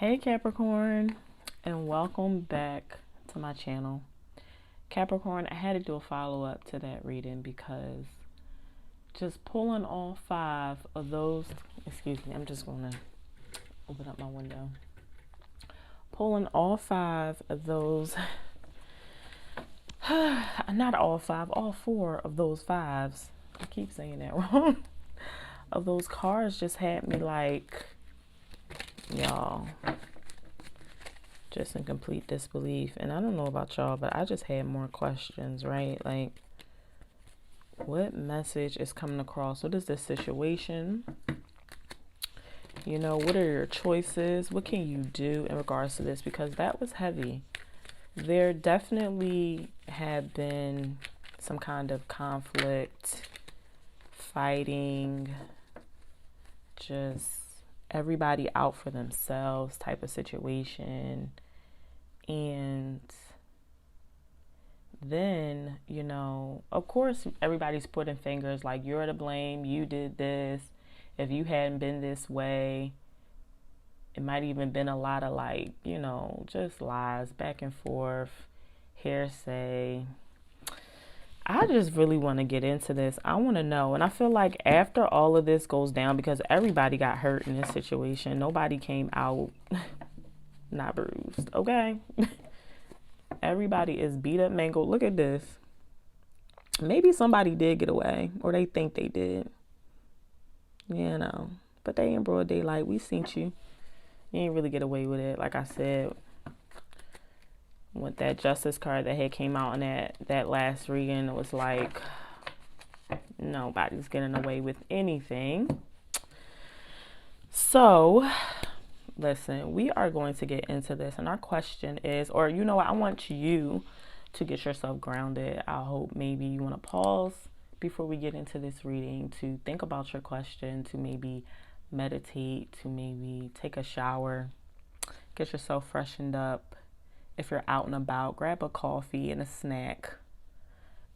Hey Capricorn, and welcome back to my channel. Capricorn, I had to do a follow-up to that reading because just pulling all five of those, excuse me, I'm just going to open up my window. Pulling all five of those, not all five, all four of those fives, I keep saying that wrong, of those cards just had me like, y'all, just in complete disbelief. And I don't know about y'all, but I just had more questions, right? Like, what message is coming across? What is this situation? You know, what are your choices? What can you do in regards to this? Because that was heavy. There definitely had been some kind of conflict, fighting, just everybody out for themselves type of situation. And then, you know, of course, everybody's putting fingers like, you're to blame, you did this. If you hadn't been this way, it might even been a lot of like, you know, just lies back and forth, hearsay. I just really want to get into this. I want to know. And I feel like after all of this goes down, because everybody got hurt in this situation, nobody came out not bruised, okay? Everybody is beat up, mangled. Look at this. Maybe somebody did get away, or they think they did. You know, but they in broad daylight. We seen you. You ain't really get away with it. Like I said, with that justice card that had came out in that last reading, it was like nobody's getting away with anything. So, listen, we are going to get into this, and our question is, or you know what, I want you to get yourself grounded. I hope maybe you want to pause before we get into this reading to think about your question, to maybe meditate, to maybe take a shower, get yourself freshened up. If you're out and about, grab a coffee and a snack,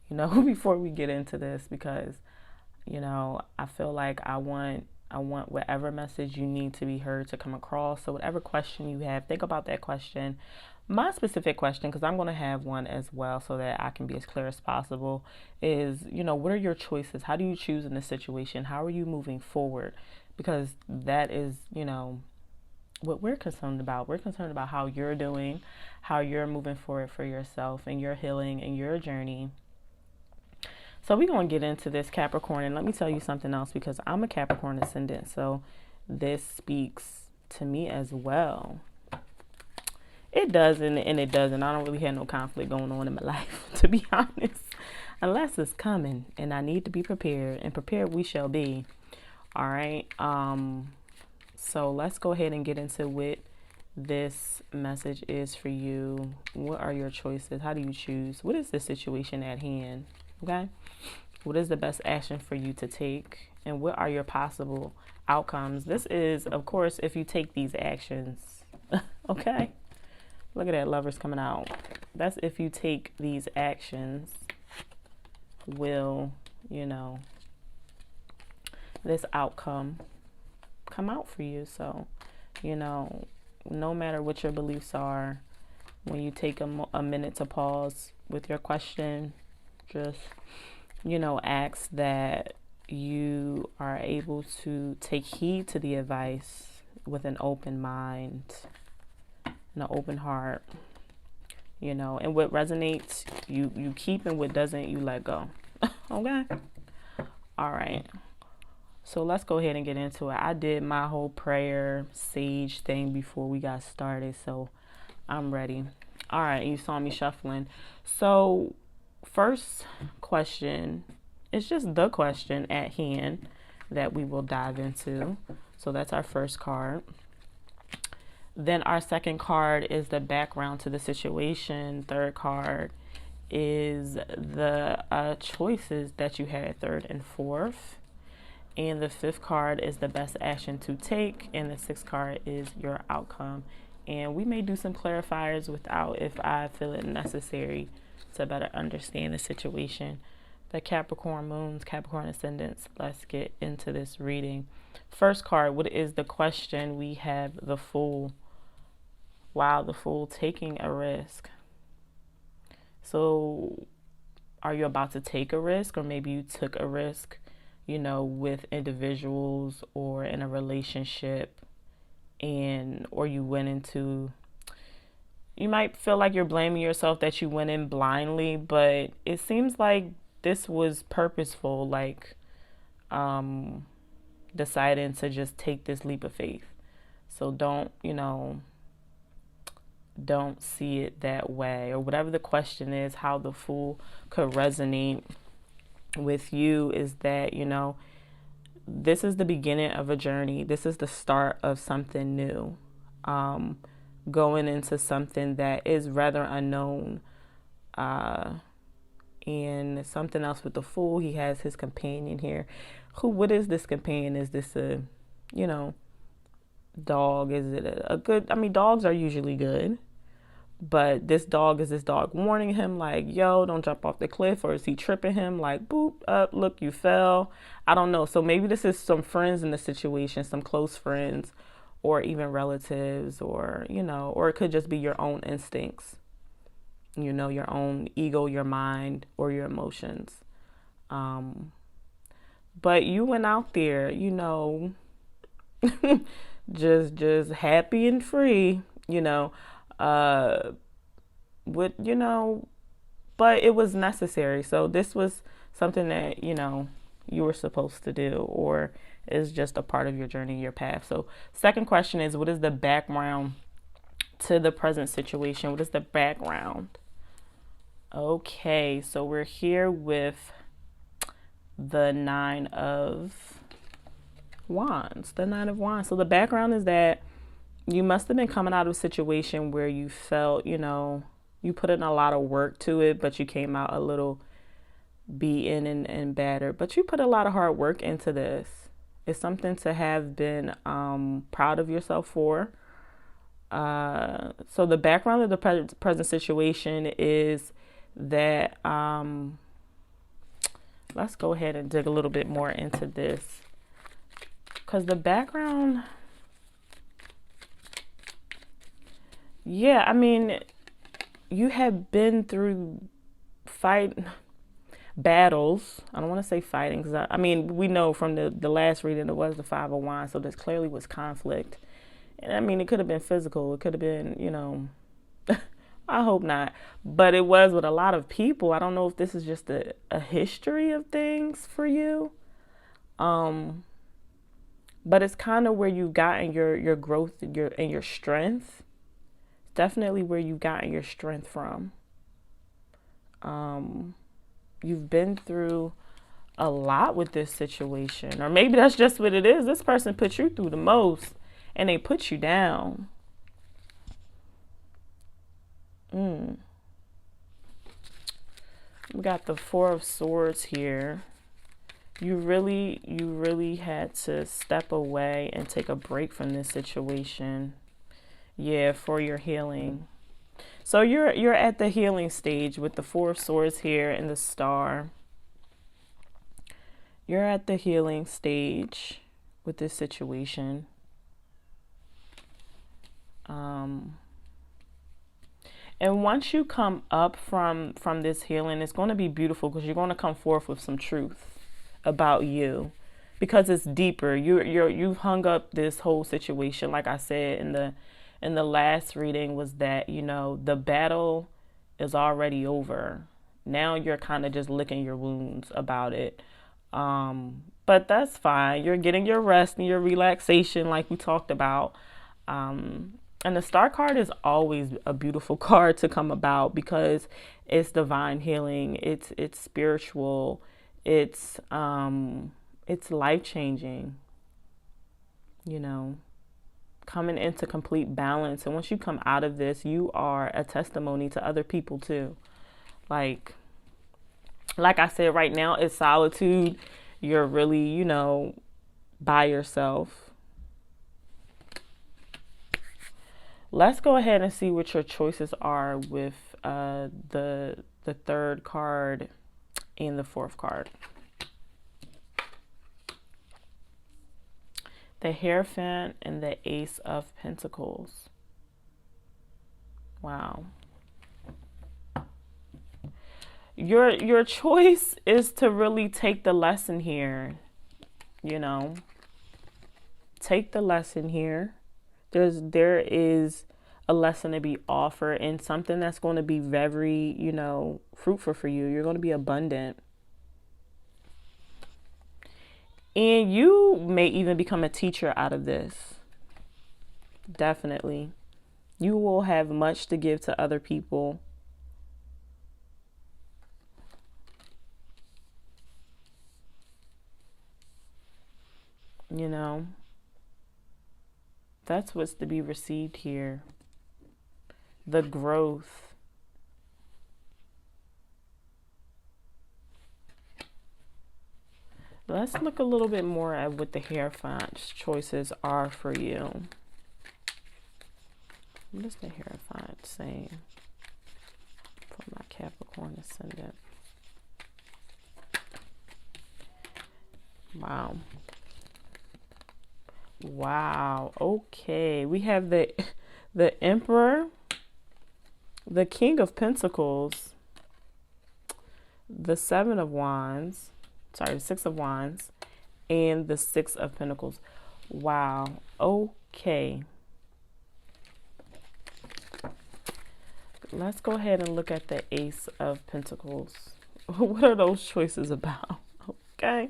you know, before we get into this, because, you know, I feel like I want whatever message you need to be heard to come across. So whatever question you have, think about that question. My specific question, because I'm going to have one as well so that I can be as clear as possible, is, you know, what are your choices? How do you choose in this situation? How are you moving forward? Because that is, you know, what we're concerned about. We're concerned about how you're doing, how you're moving forward for yourself and your healing and your journey. So we're going to get into this, Capricorn, and let me tell you something else, because I'm a Capricorn ascendant, so this speaks to me as well. It does and it doesn't. I don't really have no conflict going on in my life, to be honest, unless it's coming, and I need to be prepared, and prepared we shall be. All right. So let's go ahead and get into what this message is for you. What are your choices? How do you choose? What is the situation at hand? Okay. What is the best action for you to take? And what are your possible outcomes? This is, of course, if you take these actions. Okay. Look at that, Lovers coming out. That's if you take these actions, will, you know, this outcome come out for you. So, you know, no matter what your beliefs are, when you take a minute to pause with your question, just, you know, ask that you are able to take heed to the advice with an open mind and an open heart, you know, and what resonates, you keep, and what doesn't, you let go. Okay. All right. So let's go ahead and get into it. I did my whole prayer sage thing before we got started, so I'm ready. All right, you saw me shuffling. So first question is just the question at hand that we will dive into. So that's our first card. Then our second card is the background to the situation. Third card is the choices that you had, third and fourth. And the fifth card is the best action to take. And the sixth card is your outcome. And we may do some clarifiers without, if I feel it necessary to better understand the situation. The Capricorn moons, Capricorn ascendants, let's get into this reading. First card, what is the question? We have the Fool. Wow, the Fool, taking a risk. So are you about to take a risk, or maybe you took a risk, with individuals or in a relationship, or you went into, you might feel like you're blaming yourself that you went in blindly, but it seems like this was purposeful, like deciding to just take this leap of faith. So don't see it that way, or whatever the question is, how the Fool could resonate with you is that, this is the beginning of a journey. This is the start of something new. Going into something that is rather unknown. And something else with the Fool, he has his companion here. What is this companion? Is this a, dog? Is it a good, dogs are usually good. But this dog warning him like, yo, don't jump off the cliff? Or is he tripping him like, boop, up, look, you fell? I don't know. So maybe this is some friends in the situation, some close friends, or even relatives, or, or it could just be your own instincts, your own ego, your mind, or your emotions. But you went out there, just happy and free, but it was necessary. So this was something that, you were supposed to do, or is just a part of your journey, your path. So second question is, what is the background to the present situation? What is the background? Okay, so we're here with the Nine of Wands. The Nine of Wands. So the background is that you must have been coming out of a situation where you felt, you put in a lot of work to it, but you came out a little beaten and battered. But you put a lot of hard work into this. It's something to have been proud of yourself for. So the background of the present situation is that, let's go ahead and dig a little bit more into this. Because the background, yeah, you have been through battles. I don't want to say fighting, because we know from the last reading it was the Five of Wands, so this clearly was conflict. And it could have been physical. It could have been, I hope not. But it was with a lot of people. I don't know if this is just a history of things for you. But it's kind of where you've gotten your growth and your strength. Definitely where you've gotten your strength from. You've been through a lot with this situation. Or maybe that's just what it is. This person put you through the most, and they put you down. We got the Four of Swords here. You really had to step away and take a break from this situation. Yeah, for your healing. So you're at the healing stage with the Four of Swords here and the Star. You're at the healing stage with this situation. And once you come up from this healing, it's going to be beautiful, because you're going to come forth with some truth about you, because it's deeper. You've hung up this whole situation, like I said in the last reading, was that the battle is already over. Now you're kind of just licking your wounds about it, but that's fine. You're getting your rest and your relaxation, like we talked about. And the Star card is always a beautiful card to come about, because it's divine healing. It's spiritual. It's life-changing, coming into complete balance. And once you come out of this, you are a testimony to other people too. Like I said, right now it's solitude. You're really, by yourself. Let's go ahead and see what your choices are with the third card and the fourth card. The Hierophant and the Ace of Pentacles. Wow. Your choice is to really take the lesson here, you know. Take the lesson here. There is a lesson to be offered and something that's going to be very, fruitful for you. You're going to be abundant. And you may even become a teacher out of this. Definitely. You will have much to give to other people. You know, that's what's to be received here. The growth. Let's look a little bit more at what the Hierophant choices are for you. What does the Hierophant say for my Capricorn ascendant? Wow. Wow. Okay. We have the Emperor, the King of Pentacles, the Seven of Wands, the Six of Wands, and the Six of Pentacles. Wow. Okay. Let's go ahead and look at the Ace of Pentacles. What are those choices about? Okay.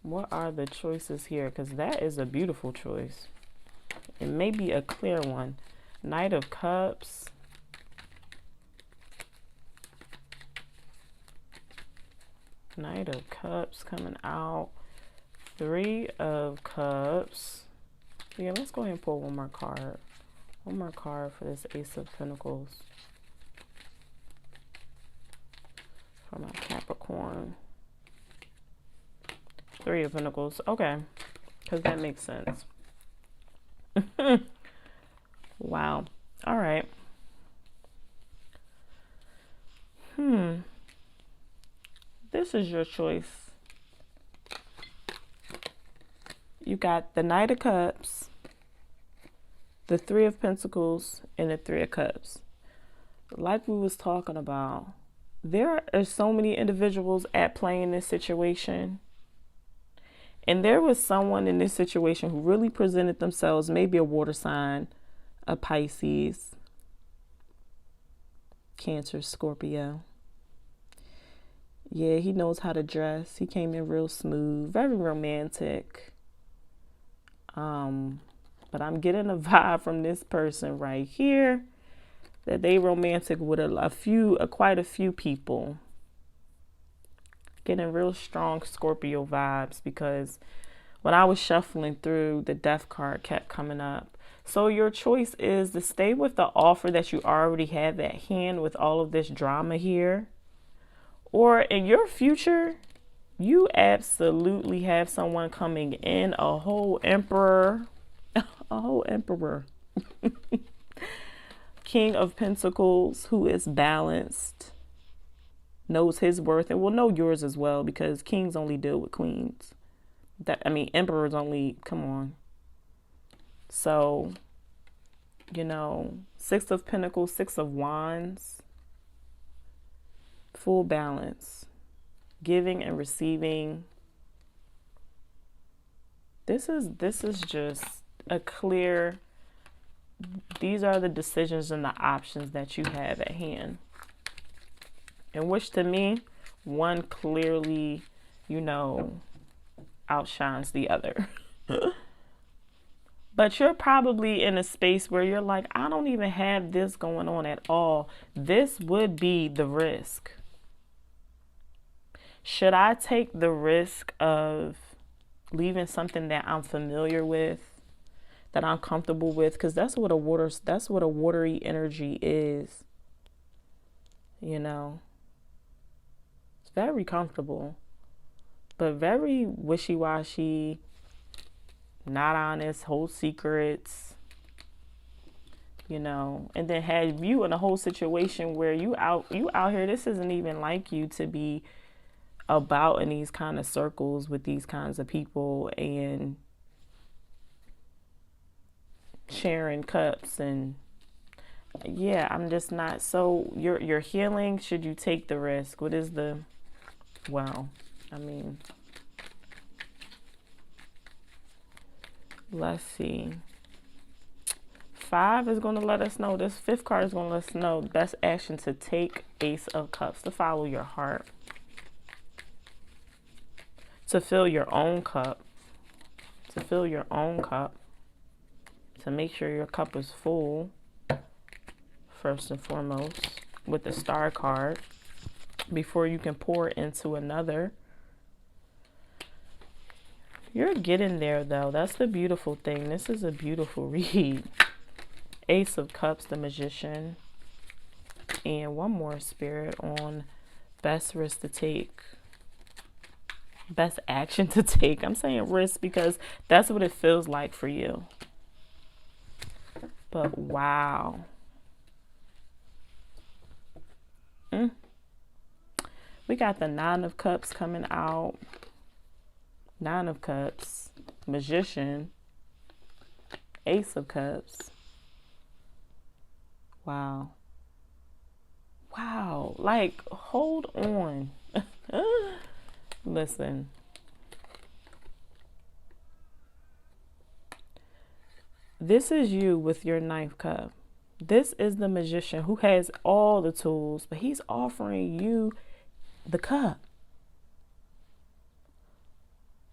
What are the choices here? Because that is a beautiful choice. It may be a clear one. Knight of Cups. Knight of Cups coming out. Three of Cups. Yeah, let's go ahead and pull one more card. One more card for this Ace of Pentacles. For my Capricorn. Three of Pentacles. Okay. Because that makes sense. Wow. All right. This is your choice. You got the Knight of Cups, the Three of Pentacles, and the Three of Cups. Like we was talking about, there are so many individuals at play in this situation. And there was someone in this situation who really presented themselves, maybe a water sign, a Pisces, Cancer, Scorpio. Yeah, he knows how to dress. He came in real smooth, very romantic. But I'm getting a vibe from this person right here that they romantic with quite a few people. Getting real strong Scorpio vibes because when I was shuffling through, the Death card kept coming up. So your choice is to stay with the offer that you already have at hand with all of this drama here. Or in your future, you absolutely have someone coming in, a whole emperor, King of Pentacles, who is balanced, knows his worth, and will know yours as well, because kings only deal with queens. Emperors only, come on. So, Six of Pentacles, Six of Wands, full balance, giving and receiving. This is just a clear, these are the decisions and the options that you have at hand. In which, to me, one clearly, outshines the other. But you're probably in a space where you're like, I don't even have this going on at all. This would be the risk. Should I take the risk of leaving something that I'm familiar with, that I'm comfortable with? Because that's what a watery energy is. It's very comfortable, but very wishy-washy, not honest, hold secrets, and then have you in a whole situation where you out here, this isn't even like you to be about in these kind of circles with these kinds of people and sharing cups and Yeah, I'm just not. So you're healing. Should you take the risk? What is the, well, I mean, let's see. 5 is going to let us know. This 5th card is going to let us know best action to take. Ace of Cups, to follow your heart, to fill your own cup, to fill your own cup, to make sure your cup is full, first and foremost, with the Star card, before you can pour into another. You're getting there, though. That's the beautiful thing. This is a beautiful read. Ace of Cups, the Magician, and one more, Spirit, on best risk to take, best action to take. I'm saying risk because that's what it feels like for you. But wow. We got the 9 of Cups coming out. 9 of Cups, Magician, Ace of Cups. Wow. Wow. Like, hold on. Listen. This is you with your 9th cup. This is the Magician who has all the tools, but he's offering you the cup.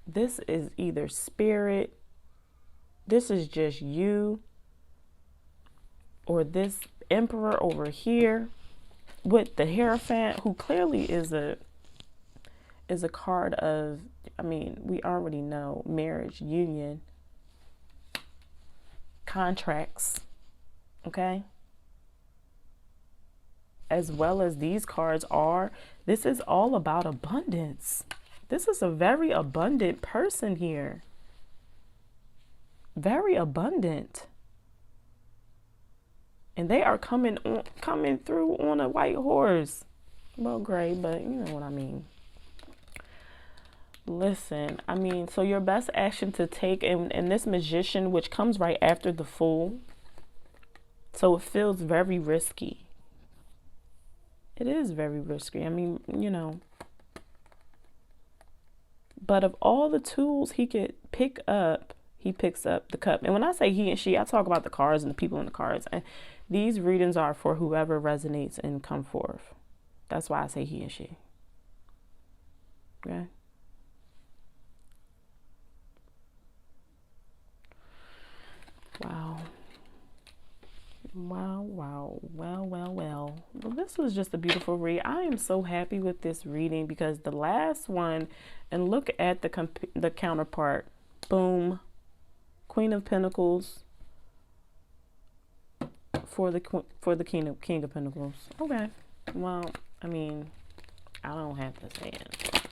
This is either spirit, this is just you, or this Emperor over here with the Hierophant, who clearly is a card of, I mean, we already know, marriage, union, contracts, okay? As well as these cards are, this is all about abundance. This is a very abundant person here. Very abundant. And they are coming through on a white horse. Well, gray, but you know what I mean. Listen, I mean, so your best action to take, and this Magician, which comes right after the Fool. So it feels very risky. It is very risky. I mean, you know. But of all the tools he could pick up, he picks up the cup. And when I say he and she, I talk about the cards and the people in the cards. And these readings are for whoever resonates and come forth. That's why I say he and she. Okay? Wow. Wow. Well, this was just a beautiful read. I am so happy with this reading because the last one, and look at the counterpart. Boom. Queen of Pentacles for the King of Pentacles. Okay. Well, I mean, I don't have to say it.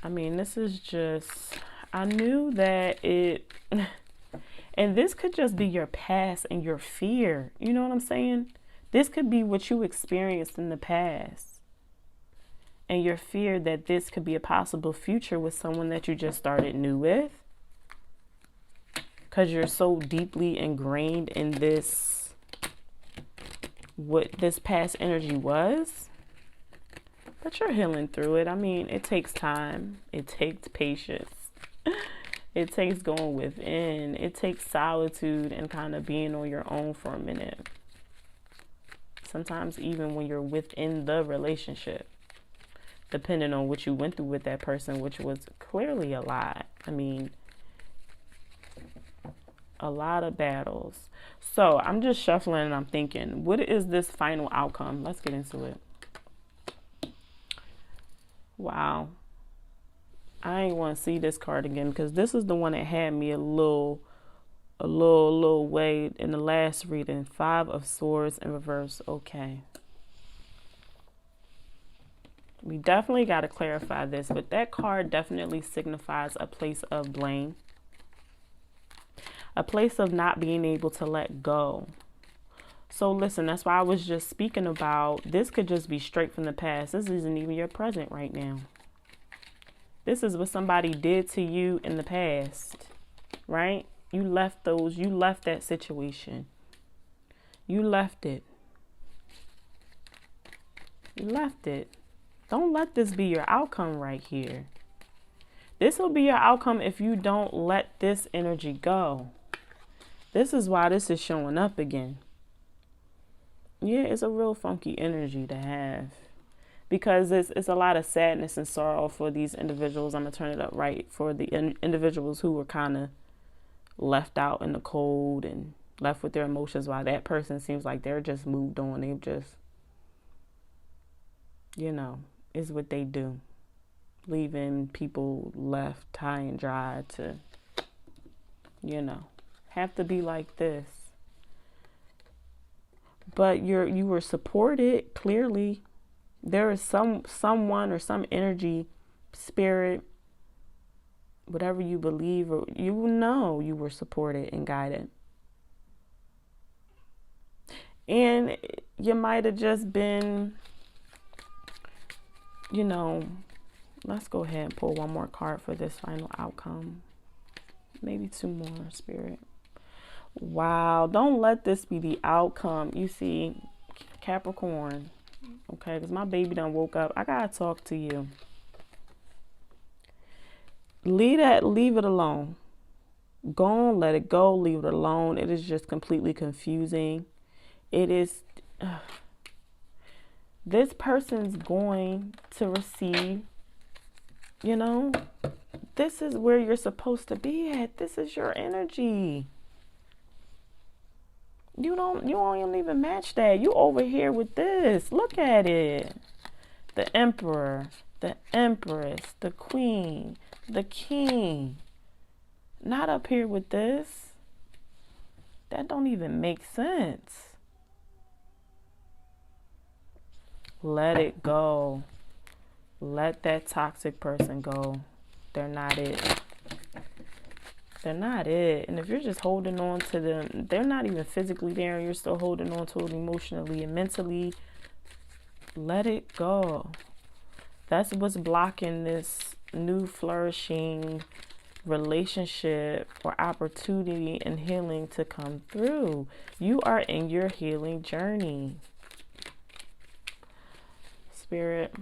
I mean, this is just, I knew that it, and this could just be your past and your fear. You know what I'm saying? This could be what you experienced in the past and your fear that this could be a possible future with someone that you just started new with. Because you're so deeply ingrained in this, what this past energy was. But you're healing through it. I mean, it takes time. It takes patience. It takes going within. It takes solitude and kind of being on your own for a minute. Sometimes even when you're within the relationship, depending on what you went through with that person, which was clearly a lot. I mean, a lot of battles. So I'm just shuffling and I'm thinking, what is this final outcome? Let's get into it. Wow. I ain't want to see this card again because this is the one that had me a little way in the last reading. 5 of Swords in reverse. Okay. We definitely got to clarify this, but that card definitely signifies a place of blame. A place of not being able to let go. So listen, that's why I was just speaking about, this could just be straight from the past. This isn't even your present right now. This is what somebody did to you in the past, right? You left that situation. You left it. You left it. Don't let this be your outcome right here. This will be your outcome if you don't let this energy go. This is why this is showing up again. Yeah, it's a real funky energy to have. Because it's a lot of sadness and sorrow for these individuals. I'm going to turn it up right. For the individuals who were kind of left out in the cold and left with their emotions, while that person seems like they're just moved on. They've just, is what they do. Leaving people left high and dry to, have to be like this. But you were supported, clearly. There is someone or some energy, spirit, whatever you believe, or you were supported and guided. And you might have just been, let's go ahead and pull one more card for this final outcome. Maybe two more, Spirit. Wow, don't let this be the outcome. You see, Capricorn. Okay, because my baby done woke up. I gotta talk to you. Leave it alone. Go on, let it go, leave it alone. It is just completely confusing. It is, this person's going to receive, this is where you're supposed to be at. This is your energy. You don't even match that. You over here with this. Look at it. The Emperor, the Empress, the Queen, the King. Not up here with this. That don't even make sense. Let it go. Let that toxic person go. They're not it. They're not it. And if you're just holding on to them, they're not even physically there, and you're still holding on to it emotionally and mentally. Let it go. That's what's blocking this new flourishing relationship or opportunity and healing to come through. You are in your healing journey. Spirit,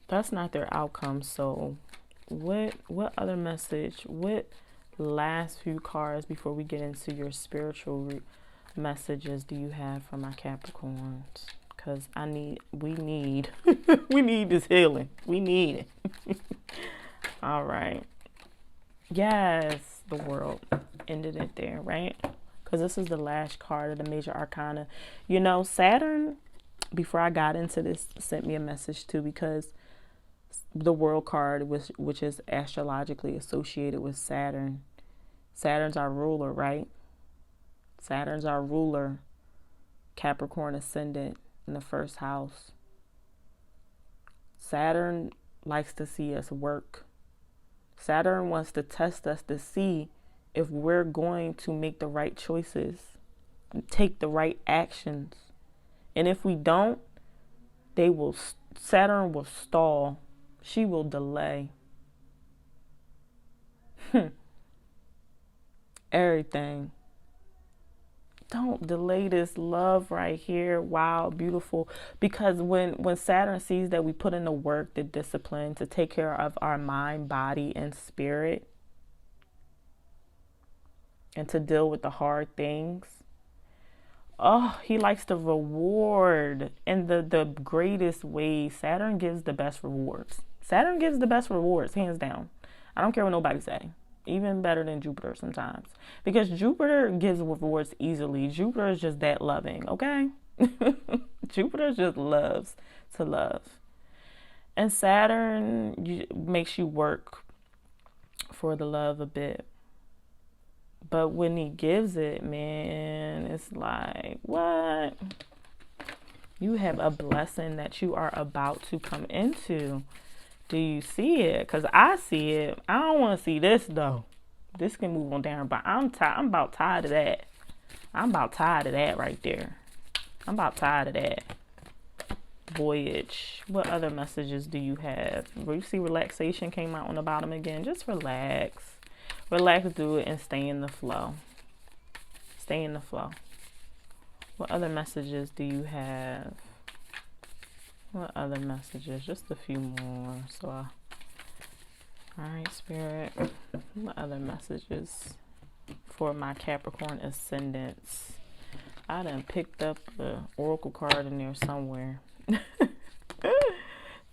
that's not their outcome. So what other message, what last few cards before we get into your spiritual messages do you have for my Capricorns? Because we need this healing. We need it. All right. Yes, the World. Ended it there, right? Because this is the last card of the major arcana. Saturn, before I got into this, sent me a message too, because the World card, which is astrologically associated with Saturn. Saturn's our ruler, right? Saturn's our ruler. Capricorn ascendant in the first house. Saturn likes to see us work. Saturn wants to test us to see if we're going to make the right choices, take the right actions. And if we don't, Saturn will stall. She will delay. Everything. Don't delay this love right here. Wow, beautiful. Because when Saturn sees that we put in the work, the discipline to take care of our mind, body, and spirit, and to deal with the hard things, he likes to reward in the greatest way. Saturn gives the best rewards. Saturn gives the best rewards, hands down. I don't care what nobody say. Even better than Jupiter sometimes. Because Jupiter gives rewards easily. Jupiter is just that loving, okay? Jupiter just loves to love. And Saturn makes you work for the love a bit. But when he gives it, man, it's like, what? You have a blessing that you are about to come into. Do you see it? Because I see it. I don't want to see this, though. This can move on down, but I'm about tired of that. I'm about tired of that right there. I'm about tired of that. Voyage. What other messages do you have? Well, you see relaxation came out on the bottom again. Just relax. Relax, do it, and stay in the flow. Stay in the flow. What other messages do you have? What other messages? Just a few more. All right, Spirit. What other messages for my Capricorn ascendants? I done picked up the oracle card in there somewhere.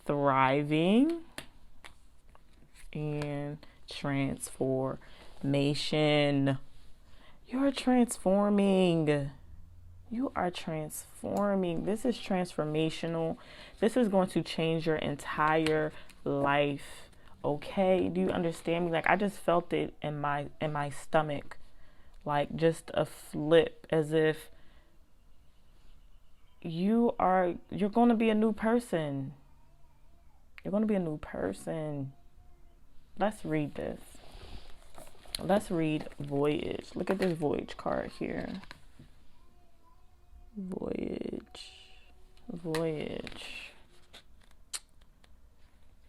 Thriving and transformation. You're transforming. You are transforming. This is transformational. This is going to change your entire life. Okay? Do you understand me? Like, I just felt it in my stomach. Like, just a flip, as if you're going to be a new person. You're going to be a new person. Let's read this. Let's read Voyage. Look at this Voyage card here. Voyage.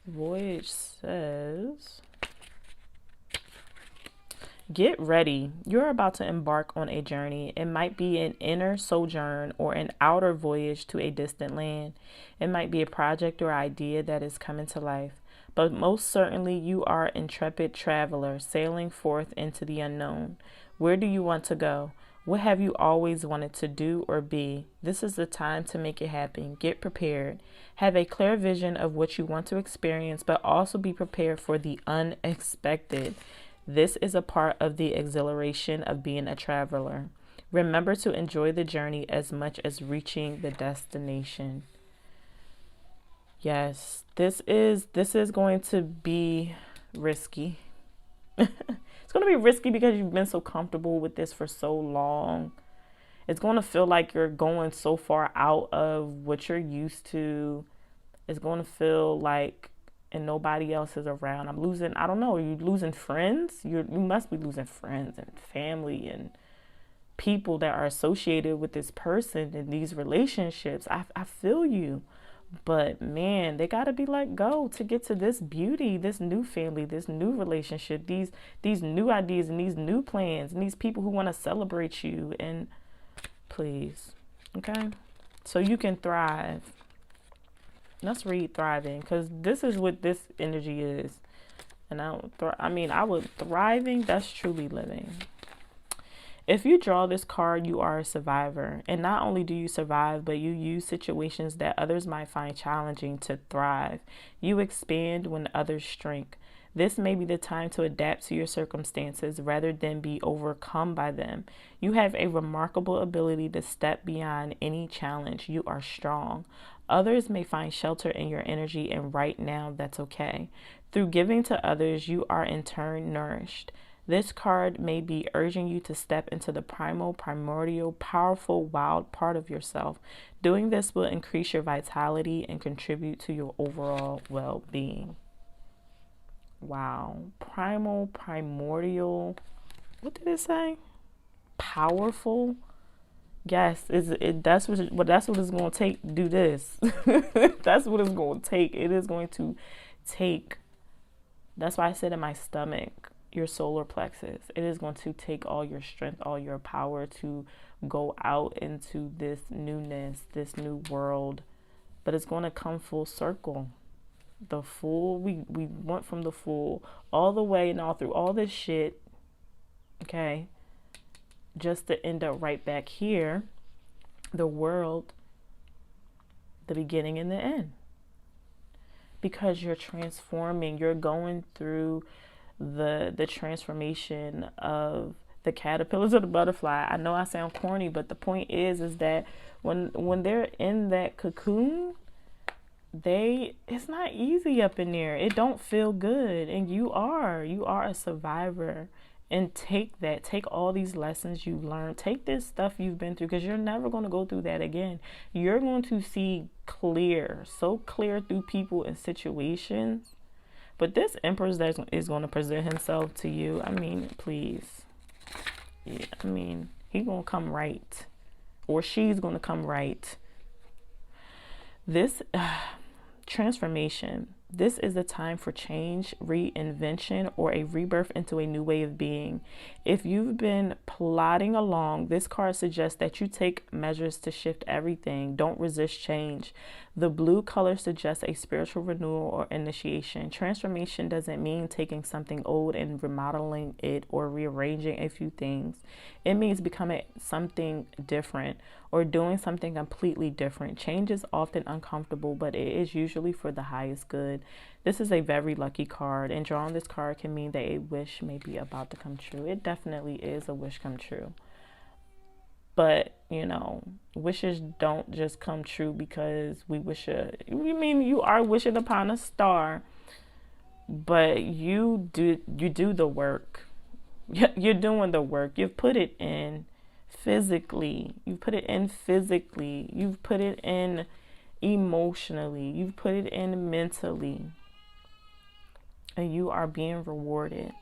Voyage says, get ready. You're about to embark on a journey. It might be an inner sojourn or an outer voyage to a distant land. It might be a project or idea that is coming to life. But most certainly you are an intrepid traveler sailing forth into the unknown. Where do you want to go? What have you always wanted to do or be? This is the time to make it happen. Get prepared. Have a clear vision of what you want to experience, but also be prepared for the unexpected. This is a part of the exhilaration of being a traveler. Remember to enjoy the journey as much as reaching the destination. Yes, this is going to be risky. It's going to be risky because you've been so comfortable with this for so long. It's going to feel like you're going so far out of what you're used to. It's going to feel like, and nobody else is around. I don't know, are you losing friends? You must be losing friends and family and people that are associated with this person in these relationships. I feel you. But man, they got to be let go to get to this beauty, this new family, this new relationship, these new ideas and these new plans and these people who want to celebrate you. And please, okay? So you can thrive. Let's read thriving, because this is what this energy is. And thriving, that's truly living. If you draw this card, you are a survivor. And not only do you survive, but you use situations that others might find challenging to thrive. You expand when others shrink. This may be the time to adapt to your circumstances rather than be overcome by them. You have a remarkable ability to step beyond any challenge. You are strong. Others may find shelter in your energy, and right now, that's okay. Through giving to others, you are in turn nourished. This card may be urging you to step into the primordial, powerful, wild part of yourself. Doing this will increase your vitality and contribute to your overall well-being. Wow. Primordial. What did it say? Powerful. Yes, that's what it's going to take to do this. That's what it's going to take. It is going to take. That's why I said in my stomach, your solar plexus. It is going to take all your strength, all your power to go out into this newness, this new world. But it's going to come full circle. The full, we went from the full all the way and all through all this shit, okay, just to end up right back here, the world, the beginning and the end. Because you're transforming, you're going through the transformation of the caterpillars of the butterfly. I know I sound corny, but the point is that when they're in that cocoon, it's not easy up in there. It don't feel good. And you are a survivor. And take all these lessons you've learned, take this stuff you've been through, because you're never going to go through that again. You're going to see so clear through people and situations. But this Emperor that is going to present himself to you, I mean, please. Yeah, I mean, he's going to come right. Or she's going to come right. This transformation, This is the time for change, reinvention, or a rebirth into a new way of being. If you've been plodding along, this card suggests that you take measures to shift everything. Don't resist change. The blue color suggests a spiritual renewal or initiation. Transformation doesn't mean taking something old and remodeling it or rearranging a few things. It means becoming something different or doing something completely different. Change is often uncomfortable, but it is usually for the highest good. This is a very lucky card, and drawing this card can mean that a wish may be about to come true. It definitely is a wish come true. But, you know, wishes don't just come true because we wish you are wishing upon a star, but you do the work. You're doing the work. You've put it in physically. You've put it in physically. You've put it in emotionally. You've put it in mentally. And you are being rewarded.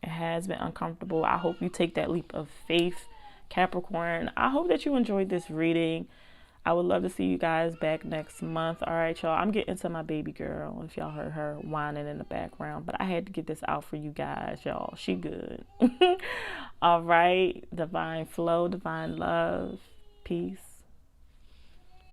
It has been uncomfortable. I hope you take that leap of faith, Capricorn. I hope that you enjoyed this reading. I would love to see you guys back next month. All right, y'all. I'm getting to my baby girl. If y'all heard her whining in the background. But I had to get this out for you guys, y'all. She good. All right. Divine flow, divine love. Peace.